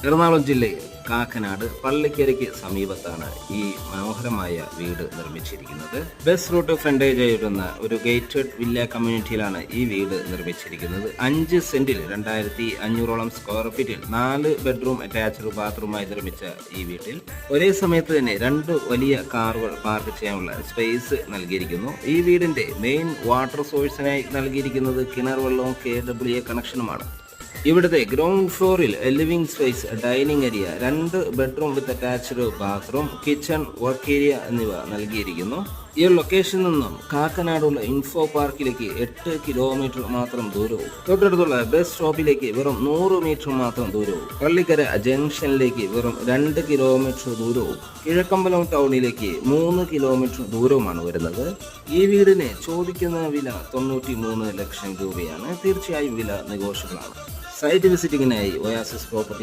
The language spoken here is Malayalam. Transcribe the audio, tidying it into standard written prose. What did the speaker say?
എറണാകുളം ജില്ലയിൽ കാക്കനാട് പള്ളിക്കരയ്ക്ക് സമീപത്താണ് ഈ മനോഹരമായ വീട് നിർമ്മിച്ചിരിക്കുന്നത്. ബസ് റൂട്ട് ഫ്രണ്ടേജ് ആയിരുന്ന ഒരു ഗേറ്റഡ് വില്ല കമ്മ്യൂണിറ്റിയിലാണ് ഈ വീട് നിർമ്മിച്ചിരിക്കുന്നത്. 5 സെന്റിൽ 2500 സ്ക്വയർ ഫീറ്റിൽ 4 ബെഡ്റൂം അറ്റാച്ച്ഡ് ബാത്റൂമായി നിർമ്മിച്ച ഈ വീട്ടിൽ ഒരേ സമയത്ത് തന്നെ 2 വലിയ കാറുകൾ പാർക്ക് ചെയ്യാനുള്ള സ്പേസ് നൽകിയിരിക്കുന്നു. ഈ വീടിന്റെ മെയിൻ വാട്ടർ സോഴ്സിനായി നൽകിയിരിക്കുന്നത് കിണർ വെള്ളവും KWA കണക്ഷനുമാണ്. ഇവിടുത്തെ ഗ്രൗണ്ട് ഫ്ലോറിൽ living space, dining area, 2 bedroom with attached bathroom, kitchen, work area എന്നിവ നൽകിയിരിക്കുന്നു. ഈ ലൊക്കേഷനിൽ നിന്നും കാക്കനാടുള്ള ഇൻഫോ പാർക്കിലേക്ക് 8 കിലോമീറ്റർ മാത്രം ദൂരവും തൊട്ടടുത്തുള്ള ബസ് സ്റ്റോപ്പിലേക്ക് വെറും 100 മീറ്റർ മാത്രം ദൂരവും പള്ളിക്കര ജംഗ്ഷനിലേക്ക് വെറും 2 കിലോമീറ്റർ ദൂരവും കിഴക്കമ്പലം ടൗണിലേക്ക് 3 കിലോമീറ്റർ ദൂരവുമാണ് വരുന്നത്. ഈ വീടിന് ചോദിക്കുന്ന വില 93 ലക്ഷം രൂപയാണ്. തീർച്ചയായും വില നെഗോഷ്യബിൾ ആണ്. Site വിസിറ്റിങ്ങിനായി oasis properties